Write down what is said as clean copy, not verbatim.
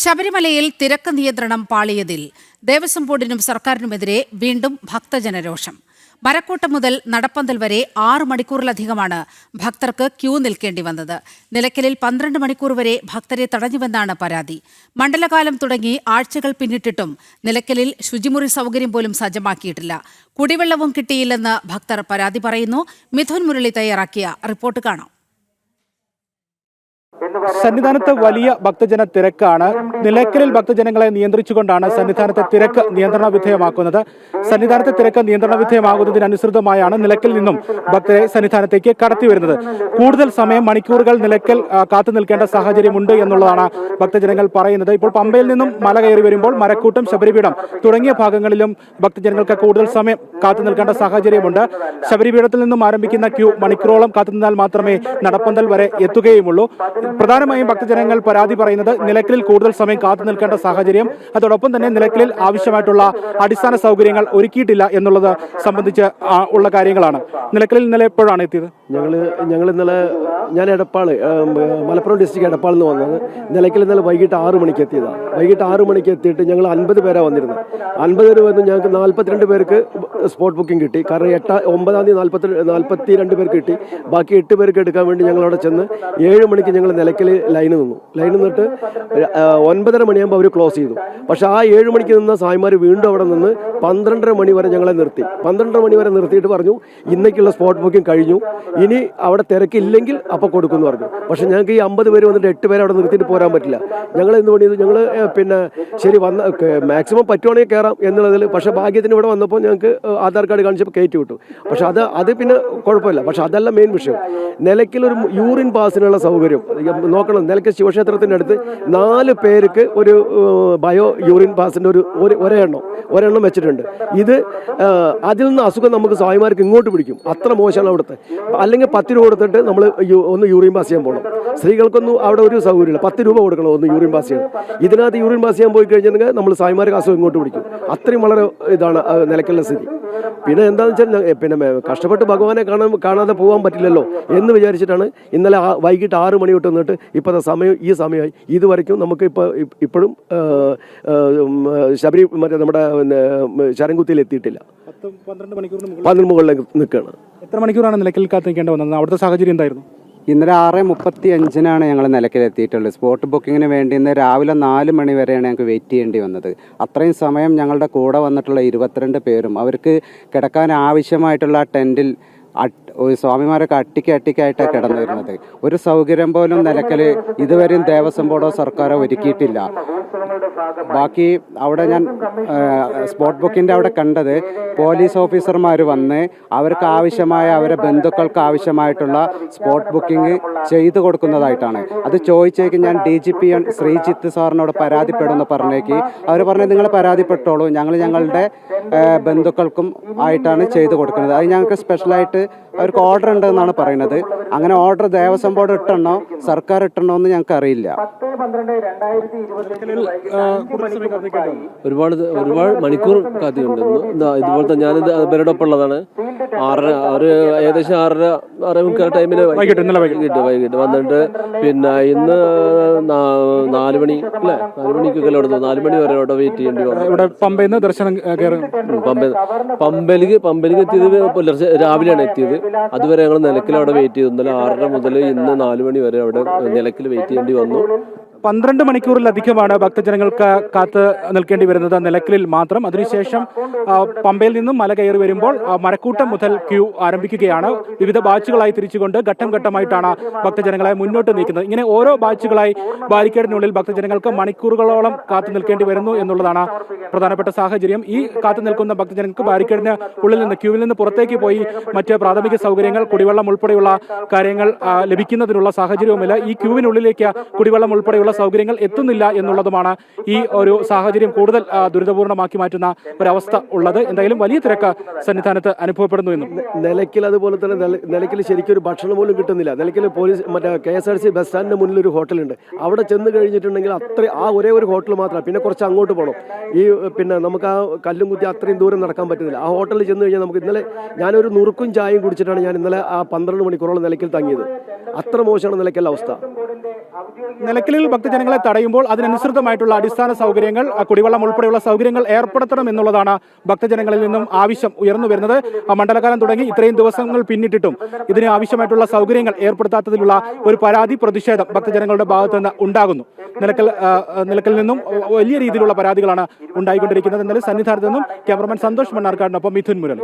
ശബരിമലയിൽ തിരക്ക് നിയന്ത്രണം പാളിയതിൽ ദേവസ്വം ബോർഡിനും സർക്കാരിനുമെതിരെ വീണ്ടും ഭക്തജനരോഷം. മരക്കൂട്ടം മുതൽ നടപ്പന്തൽ വരെ 6 മണിക്കൂറിലധികമാണ് ഭക്തർക്ക് ക്യൂ നിൽക്കേണ്ടി വന്നത്. നിലയ്ക്കലിൽ 12 മണിക്കൂർ വരെ ഭക്തരെ തടഞ്ഞുവെന്നാണ് പരാതി. മണ്ഡലകാലം തുടങ്ങി ആഴ്ചകൾ പിന്നിട്ടിട്ടും നിലയ്ക്കലിൽ ശുചിമുറി സൗകര്യം പോലും സജ്ജമാക്കിയിട്ടില്ല. കുടിവെള്ളവും കിട്ടിയില്ലെന്ന് ഭക്തർ പരാതി പറയുന്നു. മിഥുൻ മുരളി തയ്യാറാക്കിയ റിപ്പോർട്ട് കാണാം. സന്നിധാനത്ത് വലിയ ഭക്തജന തിരക്കാണ്. നിലയ്ക്കലിൽ ഭക്തജനങ്ങളെ നിയന്ത്രിച്ചുകൊണ്ടാണ് സന്നിധാനത്തെ തിരക്ക് നിയന്ത്രണ വിധേയമാക്കുന്നത്. സന്നിധാനത്തെ തിരക്ക് നിയന്ത്രണ വിധേയമാകുന്നതിനനുസൃതമായാണ് നിലയ്ക്കലിൽ നിന്നും ഭക്തരെ സന്നിധാനത്തേക്ക് കടത്തിവരുന്നത്. കൂടുതൽ സമയം മണിക്കൂറുകൾ നിലയ്ക്കൽ കാത്തു നിൽക്കേണ്ട സാഹചര്യമുണ്ട് എന്നുള്ളതാണ് ഭക്തജനങ്ങൾ പറയുന്നത്. ഇപ്പോൾ പമ്പയിൽ നിന്നും മല കയറി വരുമ്പോൾ മരക്കൂട്ടം, ശബരിപീഠം തുടങ്ങിയ ഭാഗങ്ങളിലും ഭക്തജനങ്ങൾക്ക് കൂടുതൽ സമയം കാത്തു നിൽക്കേണ്ട സാഹചര്യമുണ്ട്. ശബരിപീഠത്തിൽ നിന്നും ആരംഭിക്കുന്ന ക്യൂ മണിക്കൂറോളം കാത്തുനിന്നാൽ മാത്രമേ നടപ്പന്തൽ വരെ എത്തുകയുമുള്ളൂ. പ്രധാനമായും ഭക്തജനങ്ങൾ പരാതി പറയുന്നത് നിലയ്ക്കലിൽ കൂടുതൽ സമയം കാത്തു നിൽക്കേണ്ട സാഹചര്യം, അതോടൊപ്പം തന്നെ നിലയ്ക്കലിൽ ആവശ്യമായിട്ടുള്ള അടിസ്ഥാന സൗകര്യങ്ങൾ ഒരുക്കിയിട്ടില്ല എന്നുള്ളത് സംബന്ധിച്ച് ഉള്ള കാര്യങ്ങളാണ്. നിലയ്ക്കലിൽ ഇന്നലെ എപ്പോഴാണ് എത്തിയത്? ഞങ്ങൾ ഇന്നലെ ഞാൻ എടപ്പാൾ, മലപ്പുറം ഡിസ്ട്രിക്ട് എടപ്പാളിൽ നിന്ന് വന്നത്. നിലയ്ക്കൽ ഇന്നലെ വൈകിട്ട് 6 മണിക്ക് എത്തിയതാണ്. വൈകിട്ട് 6 മണിക്ക് എത്തിയിട്ട് ഞങ്ങൾ 50 പേരാണ് വന്നിരുന്നത്. 50 പേര് വന്ന് ഞങ്ങൾക്ക് 42 പേർക്ക് സ്പോട്ട് ബുക്കിംഗ് കിട്ടി. കാരണം 9-ാം തീയതി 42 പേർക്ക് കിട്ടി. ബാക്കി 8 പേർക്ക് എടുക്കാൻ വേണ്ടി ഞങ്ങൾ അവിടെ ചെന്ന് 7 മണിക്ക് ഞങ്ങൾ നിലയ്ക്കൽ ലൈന് നിന്നിട്ട് 9:30 മണിയാകുമ്പോൾ അവർ ക്ലോസ് ചെയ്തു. പക്ഷേ ആ 7 മണിക്ക് നിന്ന സായിമാർ വീണ്ടും അവിടെ നിന്ന് 12:30 മണി വരെ ഞങ്ങളെ നിർത്തി. 12:30 മണി വരെ നിർത്തിയിട്ട് പറഞ്ഞു ഇന്നേക്കുള്ള സ്പോട്ട് ബുക്കിംഗ് കഴിഞ്ഞു, ഇനി അവിടെ തിരക്കില്ലെങ്കിൽ അപ്പോൾ കൊടുക്കുമെന്ന് പറഞ്ഞു. പക്ഷേ ഞങ്ങൾക്ക് ഈ 50 പേര് വന്നിട്ട് 8 പേരെ അവിടെ നിർത്തിയിട്ട് പോരാൻ പറ്റില്ല. ഞങ്ങൾ എന്ത് പണിയത്, ഞങ്ങൾ പിന്നെ ശരി വന്ന മാക്സിമം പറ്റുവാണെങ്കിൽ കയറാം എന്നുള്ളതിൽ. പക്ഷേ ഭാഗ്യത്തിന് ഇവിടെ വന്നപ്പോൾ ഞങ്ങൾക്ക് ആധാർ കാർഡ് കാണിച്ചപ്പോൾ കയറ്റി വിട്ടു. പക്ഷേ അത് പിന്നെ കുഴപ്പമില്ല. പക്ഷേ അതല്ല മെയിൻ വിഷയം. നിലയ്ക്കലൊരു യൂറിൻ പാസിനുള്ള സൗകര്യം നോക്കണം. നിലയ്ക്കൽ ശിവക്ഷേത്രത്തിൻ്റെ അടുത്ത് 4 പേർക്ക് ഒരു ബയോ യൂറിൻ പാസിൻ്റെ ഒരെണ്ണം വെച്ചിട്ടുണ്ട്. ഇത് അതിൽ നിന്ന് അസുഖം നമുക്ക് സ്വാമിമാർക്ക് ഇങ്ങോട്ട് പിടിക്കും. അത്ര മോശമാണ് അവിടുത്തെ. അല്ലെങ്കിൽ 10 രൂപ കൊടുത്തിട്ട് നമ്മൾ ഒന്ന് യൂറിൻ പാസ് ചെയ്യാൻ പോകണം. സ്ത്രീകൾക്കൊന്നും അവിടെ ഒരു സൗകര്യമില്ല. 10 രൂപ കൊടുക്കണം ഒന്ന് യൂറിൻ പാസ് ചെയ്യാൻ. ഇതിനകത്ത് യൂറിൻ പാസ് ചെയ്യാൻ പോയി കഴിഞ്ഞിട്ടുണ്ടെങ്കിൽ നമ്മൾ സ്വാമിമാർക്ക് അസുഖം ഇങ്ങോട്ട് പിടിക്കും. അത്രയും വളരെ ഇതാണ് നിലയ്ക്കലിലെ സ്ഥിതി. പിന്നെ എന്താണെന്ന് വെച്ചാൽ പിന്നെ കഷ്ടപ്പെട്ട് ഭഗവാനെ കാണാതെ പോകാൻ പറ്റില്ലല്ലോ എന്ന് വിചാരിച്ചിട്ടാണ് ഇന്നലെ വൈകിട്ട് 6 മണി തൊട്ട് നിന്നിട്ട് ഇപ്പോഴത്തെ ഈ സമയമായി ഇതുവரைക്കും നമുക്ക് ഇപ്പോഴും മറ്റേ നമ്മുടെ ശരംകുത്തിയിൽ എത്തിയിട്ടില്ല. 12 മുകളിലേക്ക് നിൽക്കുകയാണ്. എത്ര മണിക്കൂറാണ് നിലയ്ക്കൽ കാത്ത് നിൽക്കേണ്ടി വന്നത്? അവിടുത്തെ സാഹചര്യം എന്തായിരുന്നു? ഇന്നലെ 6:35 ഞങ്ങൾ നിലയ്ക്കലെത്തിയിട്ടുള്ളത്. സ്പോട്ട് ബുക്കിങ്ങിന് വേണ്ടി ഇന്ന് രാവിലെ 4 മണി വരെയാണ് ഞങ്ങൾക്ക് വെയിറ്റ് ചെയ്യേണ്ടി വന്നത്. അത്രയും സമയം ഞങ്ങളുടെ കൂടെ വന്നിട്ടുള്ള 22 പേരും അവർക്ക് കിടക്കാൻ ആവശ്യമായിട്ടുള്ള ടെൻറ്റിൽ സ്വാമിമാരൊക്കെ അട്ടിക്കായിട്ടാണ് കിടന്നിരുന്നത്. ഒരു സൗകര്യം പോലും നിലയ്ക്കൽ ഇതുവരെയും ദേവസ്വം ബോർഡോ സർക്കാരോ ഒരുക്കിയിട്ടില്ല. ബാക്കി അവിടെ ഞാൻ സ്പോട്ട് ബുക്കിൻ്റെ അവിടെ കണ്ടത് പോലീസ് ഓഫീസർമാർ വന്ന് അവർക്ക് ആവശ്യമായ അവരുടെ ബന്ധുക്കൾക്ക് ആവശ്യമായിട്ടുള്ള സ്പോട്ട് ബുക്കിംഗ് ചെയ്തു കൊടുക്കുന്നതായിട്ടാണ്. അത് ചോദിച്ചേക്ക് ഞാൻ DGP ശ്രീജിത്ത് സാറിനോട് പരാതിപ്പെടുമെന്ന് പറഞ്ഞേക്ക് അവർ പറഞ്ഞത് നിങ്ങൾ പരാതിപ്പെട്ടോളൂ, ഞങ്ങളുടെ ബന്ധുക്കൾക്കും ആയിട്ടാണ് ചെയ്തു കൊടുക്കുന്നത്. അത് ഞങ്ങൾക്ക് സ്പെഷ്യലായിട്ട് അവർക്ക് ഓർഡർ ഉണ്ടെന്നാണ് പറയുന്നത്. അങ്ങനെ ഓർഡർ ദേവസ്വം ബോർഡ് ഇട്ടെണ്ണോ സർക്കാർ ഇട്ടെണ്ണോ എന്ന് ഞങ്ങൾക്ക് അറിയില്ല. ഒരുപാട് മണിക്കൂർ കാത്തിട്ടുണ്ടെന്ന്. ഇതുപോലത്തെ ഞാനിത് ഇവരോടൊപ്പം ഉള്ളതാണ്. 6:30 ഏകദേശം 6:30 ടൈമിൽ വൈകിട്ട് വന്നിട്ട് പിന്നെ ഇന്ന് 4 മണി അല്ലേ 4 മണിക്കൊക്കെ എടുത്തു. 4 മണി വരെ അവിടെ വെയിറ്റ് ചെയ്യേണ്ടി വന്നു. ഇവിടെ പമ്പയിൽ ദർശനം പമ്പയിലേക്ക് എത്തിയത് പുലർച്ചെ രാവിലെയാണ് എത്തിയത്. അതുവരെ ഞങ്ങൾ നിലയ്ക്കൽ അവിടെ വെയിറ്റ് ചെയ്തു. ഇന്നലെ 6:30 മുതൽ ഇന്ന് 4 മണി വരെ അവിടെ നിലയ്ക്കൽ വെയിറ്റ് ചെയ്യേണ്ടി വന്നു. 12 മണിക്കൂറിലധികമാണ് ഭക്തജനങ്ങൾക്ക് കാത്ത് നിൽക്കേണ്ടി വരുന്നത് നിലയ്ക്കലിൽ മാത്രം. അതിനുശേഷം പമ്പയിൽ നിന്നും മല കയറി വരുമ്പോൾ മരക്കൂട്ടം മുതൽ ക്യൂ ആരംഭിക്കുകയാണ്. വിവിധ ബാച്ചുകളായി തിരിച്ചുകൊണ്ട് ഘട്ടം ഘട്ടമായിട്ടാണ് ഭക്തജനങ്ങളെ മുന്നോട്ട് നീക്കുന്നത്. ഇങ്ങനെ ഓരോ ബാച്ചുകളായി ബാരിക്കേഡിനുള്ളിൽ ഭക്തജനങ്ങൾക്ക് മണിക്കൂറുകളോളം കാത്തു നിൽക്കേണ്ടി വരുന്നു എന്നുള്ളതാണ് പ്രധാനപ്പെട്ട സാഹചര്യം. ഈ കാത്തു നിൽക്കുന്ന ഭക്തജനങ്ങൾക്ക് ബാരിക്കേഡിന് ഉള്ളിൽ നിന്ന് ക്യൂവിൽ നിന്ന് പുറത്തേക്ക് പോയി മറ്റ് പ്രാഥമിക സൗകര്യങ്ങൾ, കുടിവെള്ളം ഉൾപ്പെടെയുള്ള കാര്യങ്ങൾ ലഭിക്കുന്നതിനുള്ള സാഹചര്യവുമില്ല. ഈ ക്യൂവിനുള്ളിലേക്ക് കുടിവെള്ളം ഉൾപ്പെടെയുള്ള സൗകര്യങ്ങൾ എത്തുന്നില്ല എന്നുള്ളതുമാണ് ഈ ഒരു സാഹചര്യം കൂടുതൽ ദുരിതപൂർണമാക്കി മാറ്റുന്ന ഒരവസ്ഥ ഉള്ളത്. എന്തായാലും വലിയ തിരക്ക് സന്നിധാനത്ത് അനുഭവപ്പെടുന്നു എന്നും. നിലയ്ക്കൽ അതുപോലെ തന്നെ നിലയ്ക്കൽ ശരിക്കും ഒരു ഭക്ഷണം പോലും കിട്ടുന്നില്ല. നിലയ്ക്കൽ പോലീസ് മറ്റേ KSRTC ബസ് സ്റ്റാൻഡിന് മുന്നിൽ ഒരു ഹോട്ടലുണ്ട്. അവിടെ ചെന്ന് കഴിഞ്ഞിട്ടുണ്ടെങ്കിൽ ആ ഒരേ ഒരു ഹോട്ടൽ മാത്രമാണ്. പിന്നെ കുറച്ച് അങ്ങോട്ട് പോകണം. പിന്നെ നമുക്ക് ആ കല്ലും കുത്തി അത്രയും ദൂരം നടക്കാൻ പറ്റുന്നില്ല. ആ ഹോട്ടലിൽ ചെന്ന് കഴിഞ്ഞാൽ നമുക്ക് ഇന്നലെ ഞാനൊരു നുറുക്കും ചായയും കുടിച്ചിട്ടാണ് ഞാൻ ഇന്നലെ ആ 12 മണിക്കൂറോളം നിലയ്ക്കൽ തങ്ങിയത്. അത്ര മോശമാണ് നിലയ്ക്കൽ അവസ്ഥ. നിലയ്ക്കലിൽ ഭക്തജനങ്ങളെ തടയുമ്പോൾ അതിനനുസൃതമായിട്ടുള്ള അടിസ്ഥാന സൗകര്യങ്ങൾ, കുടിവെള്ളം ഉൾപ്പെടെയുള്ള സൗകര്യങ്ങൾ ഏർപ്പെടുത്തണം എന്നുള്ളതാണ് ഭക്തജനങ്ങളിൽ നിന്നും ആവശ്യം ഉയർന്നു വരുന്നത്. മണ്ഡലകാലം തുടങ്ങി ഇത്രയും ദിവസങ്ങൾ പിന്നിട്ടിട്ടും ഇതിന് ആവശ്യമായിട്ടുള്ള സൗകര്യങ്ങൾ ഏർപ്പെടുത്താത്തതിലുള്ള ഒരു പരാതി, പ്രതിഷേധം ഭക്തജനങ്ങളുടെ ഭാഗത്ത് നിന്ന് ഉണ്ടാകുന്നു. നിലയ്ക്കലിൽ നിന്നും വലിയ രീതിയിലുള്ള പരാതികളാണ് ഉണ്ടായിക്കൊണ്ടിരിക്കുന്നത്. എന്നാലും സന്നിധാനത്ത് നിന്നും ക്യാമറമാൻ സന്തോഷ് മണ്ണാർക്കാടിനൊപ്പം മിഥുൻ മുരളി.